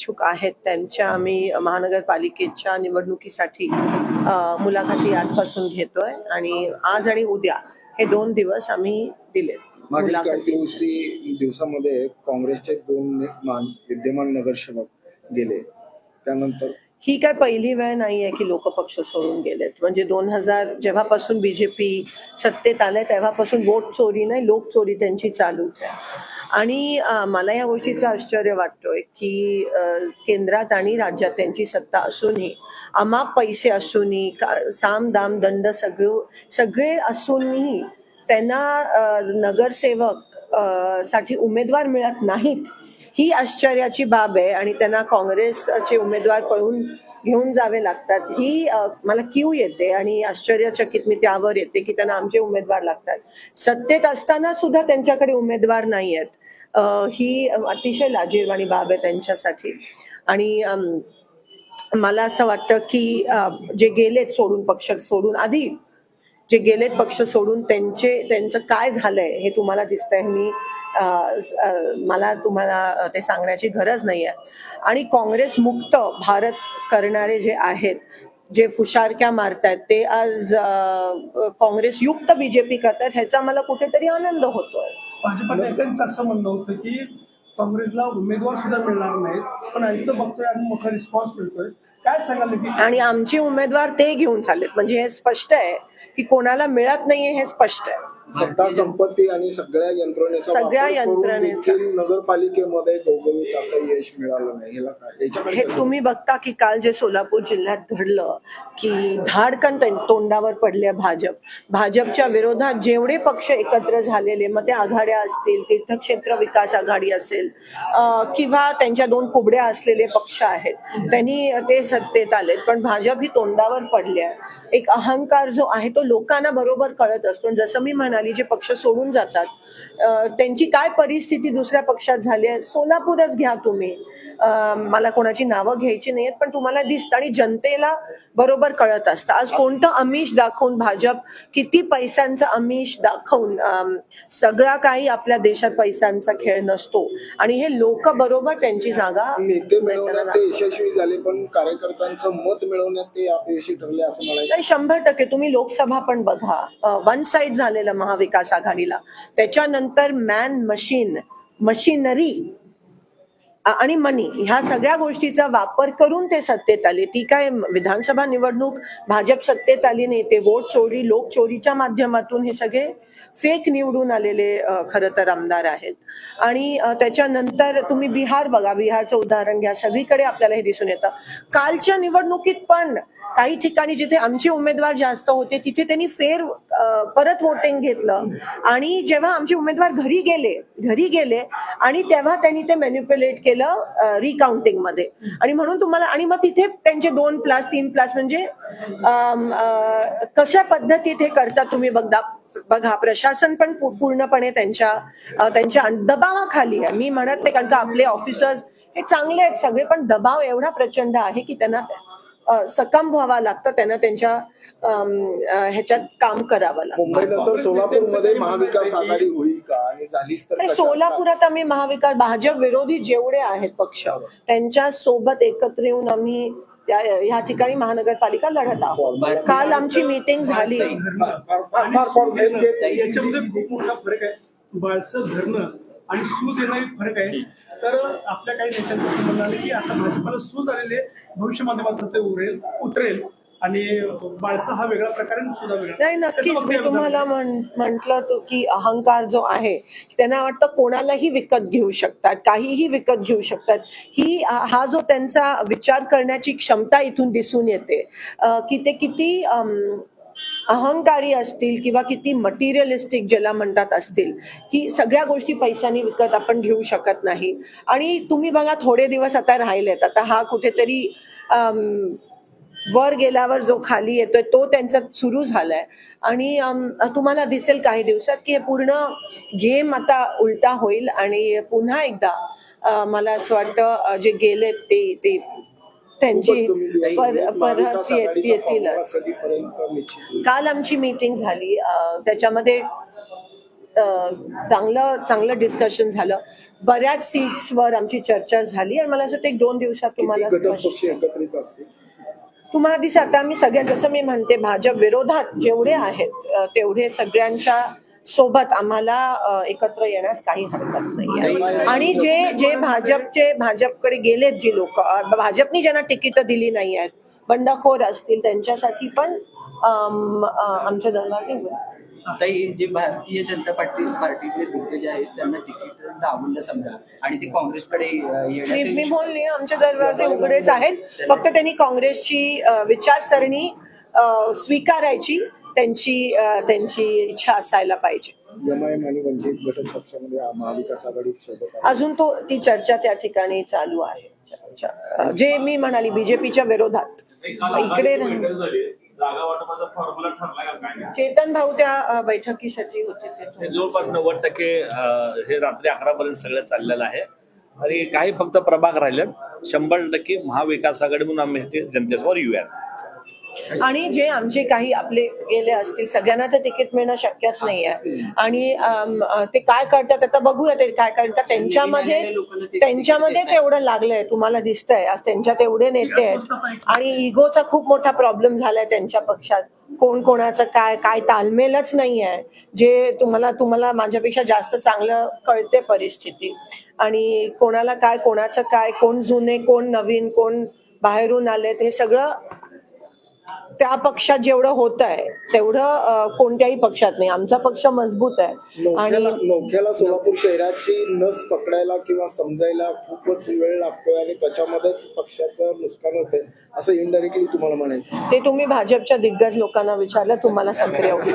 इच्छुक आहेत त्यांच्या आम्ही महानगरपालिकेच्या निवडणुकीसाठी मुलाखती आजपासून घेतोय आणि आज आणि उद्या हे 2 दिवस आम्ही दिले. मागील काही दिवसामध्ये काँग्रेसचे 2 विद्यमान नगरसेवक गेले, त्यानंतर ही काय पहिली वेळ नाहीये की लोक पक्ष सोडून गेलेत. म्हणजे 2000 जेव्हापासून बीजेपी सत्तेत आलंय तेव्हापासून वोट चोरी नाही, लोक चोरी त्यांची चालूच आहे. आणि मला या गोष्टीचं आश्चर्य वाटतोय की केंद्रात आणि राज्यात त्यांची सत्ता असूनही, अमाप पैसे असूनही, साम दाम दंड सगळे असूनही त्यांना नगरसेवक साठी उमेदवार मिळत नाहीत, ही आश्चर्याची बाब आहे. आणि त्यांना काँग्रेसचे उमेदवार पळून घेऊन जावे लागतात, ही मला कीव येते आणि आश्चर्यचकित मी त्यावर येते की त्यांना आमचे उमेदवार लागतात. सत्तेत असताना सुद्धा त्यांच्याकडे उमेदवार नाही आहेत. ही अतिशय लाजिरवाणी बाब आहे त्यांच्यासाठी. आणि मला असं वाटतं की जे गेलेत सोडून, पक्ष सोडून, आधी जे गेलेत पक्ष सोडून, त्यांचं काय झालंय हे तुम्हाला दिसतंय. मला तुम्हाला ते सांगण्याची गरज नाहीये. आणि काँग्रेस मुक्त भारत करणारे जे आहेत, जे फुशारक्या मारतायत, ते आज काँग्रेस युक्त बीजेपी करतात, ह्याचा मला कुठेतरी आनंद होतोय. भाजपा नेत्यांचं असं म्हणणं होतं की काँग्रेसला उमेदवार सुद्धा मिळणार नाहीत, पण ऐकतं बघतोय आणि मोठा रिस्पॉन्स मिळतोय, काय सांगाल की? आणि आमचे उमेदवार ते घेऊन चाललेत, म्हणजे हे स्पष्ट आहे की कोणाला मिळत नाहीये, हे स्पष्ट आहे. सत्ता संपत्ती आणि सगळ्या यंत्रणेचा नगरपालिकेमध्ये घवघवीत असं यश मिळालं नाही. हे तुम्ही बघता की काल जे सोलापूर जिल्ह्यात घडलं की धाडकन तोंडावर पडले भाजपच्या विरोधात जेवढे पक्ष एकत्र झालेले, मग ते आघाड्या असतील, तीर्थक्षेत्र विकास आघाडी असेल किंवा त्यांच्या 2 कुबड्या असलेले पक्ष आहेत, त्यांनी ते सत्तेत आलेत, पण भाजप ही तोंडावर पडली आहे. एक अहंकार जो आहे तो लोकांना बरोबर कळत असतो. जसं मी म्हणाली, जे पक्ष सोडून जातात त्यांची काय परिस्थिती दुसऱ्या पक्षात झाली आहे, सोलापूरच घ्या तुम्ही. मला कोणाची नावं घ्यायची नाहीयेत, पण तुम्हाला दिसतं आणि जनतेला बरोबर कळत असतं. आज कोणतं आमिष दाखवून भाजप, किती पैशांचा आमिष दाखवून, सगळा काही आपल्या देशात पैशांचा खेळ नसतो आणि हे लोक बरोबर त्यांची जागा. नेते मिळवण्यात ते यशस्वी झाले, पण कार्यकर्त्यांचं मत मिळवण्यात ते अपयशी ठरले असं मला 100%. तुम्ही लोकसभा पण बघा, 1 साइड झालेलं महाविकास आघाडीला. त्याच्यानंतर मशिनरी आणि मनी, ह्या सगळ्या गोष्टीचा वापर करून ते सत्तेत आले. ती काय विधानसभा निवडणूक भाजप सत्तेत आली नाही, ते वोट चोरी, लोक चोरीच्या माध्यमातून हे सगळे फेक निवडून आलेले खरं तर आमदार आहेत. आणि त्याच्यानंतर तुम्ही बिहार बघा, बिहारचं उदाहरण घ्या, सगळीकडे आपल्याला हे दिसून येतं. कालच्या निवडणुकीत पण काही ठिकाणी जिथे आमचे उमेदवार जास्त होते तिथे त्यांनी परत वोटिंग घेतलं, आणि जेव्हा आमचे उमेदवार घरी गेले आणि तेव्हा त्यांनी ते मॅनिप्युलेट केलं रिकाउंटिंग मध्ये. आणि म्हणून तुम्हाला, आणि मग तिथे त्यांचे 2+, 3+, म्हणजे कशा पद्धतीत हे करतात तुम्ही बघा. प्रशासन पण पूर्णपणे त्यांच्या दबावाखाली आहे. मी म्हणत नाही, कारण का आपले ऑफिसर्स हे चांगले आहेत सगळे, पण दबाव एवढा प्रचंड आहे की त्यांना सकम व्हावं लागतं, त्यांना त्यांच्या ह्याच्यात काम करावं लागतं. मुंबईनंतर सोलापूरमध्ये महाविकास आघाडी होईल का, आणि झालीच तर सोलापुरात आम्ही भाजप विरोधी जेवढे आहेत पक्ष, त्यांच्या सोबत एकत्र येऊन आम्ही ह्या ठिकाणी महानगरपालिका लढत आहोत. काल आमची मीटिंग झाली. याच्यामध्ये खूप मोठा फरक आहे. बाळसं धरणं आणि सूज येणारी फरक आहे. तर आपल्या काही नेत्यांचं असं म्हणणं आलं की आता भाजपाला सूज आलेले, भविष्य माध्यमात ते उतरेल आणि बाळसा हा वेगळा प्रकार आहे, सुद्धा वेगळा नाही. नक्कीच मी तुम्हाला म्हटलं की अहंकार जो आहे त्यांना वाटतं कोणालाही विकत घेऊ शकतात, काहीही विकत घेऊ शकतात. हा जो त्यांचा विचार करण्याची क्षमता इथून दिसून येते की ते किती अहंकारी असतील किंवा किती मटेरियलिस्टिक ज्याला म्हणतात असतील, की सगळ्या गोष्टी पैशाने विकत आपण घेऊ शकत नाही. आणि तुम्ही बघा, थोडे दिवस आता राहिलेत, आता हा कुठेतरी वर गेल्यावर जो खाली येतोय तो त्यांचा सुरू झालाय. आणि तुम्हाला दिसेल काही दिवसात की हे पूर्ण गेम आता उलटा होईल आणि पुन्हा एकदा मला असं वाटतं जे गेलेत ते त्यांची परत येतीलच. काल आमची मीटिंग झाली, त्याच्यामध्ये चांगलं डिस्कशन झालं. बऱ्याच सीट्सवर आमची चर्चा झाली आणि मला असं वाटतं 1-2 दिवसात तुम्हाला घटक स्पष्ट पक्ष एकत्रित असतील. तुम्हाला दिसत आता आम्ही सगळ्या, जसं मी म्हणते, भाजप विरोधात जेवढे आहेत तेवढे सगळ्यांच्या सोबत आम्हाला एकत्र येण्यास काही हरकत नाही आहे. आणि जे भाजपकडे गेलेत जी लोक, भाजपनी ज्यांना तिकीट दिली नाही आहेत, बंडखोर असतील, त्यांच्यासाठी पण आमचे दरवाजे उघडे. आता हे जे भारतीय जनता पार्टीतले दिग्गज आहेत त्यांना तिकीट डावललं समजा आणि ते काँग्रेसकडे मी बोलले आमचे दरवाजे उघडेच आहेत. फक्त त्यांनी काँग्रेसची विचारसरणी स्वीकारायची त्यांची इच्छा असायला पाहिजे. एमआयएम आणि वंचित घटक पक्षामध्ये महाविकास आघाडी सोबत अजून ती चर्चा त्या ठिकाणी चालू आहे. जे मी म्हणाली बीजेपीच्या विरोधात इकडे जागा वाटपाचा फॉर्म्युला ठरला का काय? चेतन भाऊ त्या बैठकीसाठी होते हे जवळपास 90% हे रात्री 11 पर्यंत सगळं चाललेलं आहे आणि काही फक्त प्रभाग राहिले. 100% महाविकास आघाडी म्हणून आम्ही ते जनतेसमोर येऊया. आणि जे आमचे काही आपले गेले असतील सगळ्यांना तर तिकीट मिळणं शक्यच नाही आहे. आणि ते काय करतात आता बघूया. ते काय करतात त्यांच्यामध्येच एवढं लागलंय, तुम्हाला दिसतंय. आज त्यांच्यात एवढे नेते आहेत आणि इगोचा खूप मोठा प्रॉब्लेम झालाय त्यांच्या पक्षात. कोण कोणाचं काय तालमेलच नाही आहे. जे तुम्हाला माझ्यापेक्षा जास्त चांगलं कळते परिस्थिती. आणि कोणाला काय, कोणाचं काय, कोण जुने, कोण नवीन, कोण बाहेरून आलेत, हे सगळं त्या पक्षात जेवढं होत आहे तेवढं कोणत्याही पक्षात नाही. आमचा पक्ष मजबूत आहे. आणि नौख्याला सोलापूर शहराची नस पकडायला किंवा समजायला खूपच वेळ लागतोय आणि त्याच्यामध्येच पक्षाचं नुकसान होतंय असं इनडायरेक्टली तुम्हाला म्हणायचं. ते तुम्ही भाजपच्या दिग्गज लोकांना विचारलं, तुम्हाला सक्रिय होईल.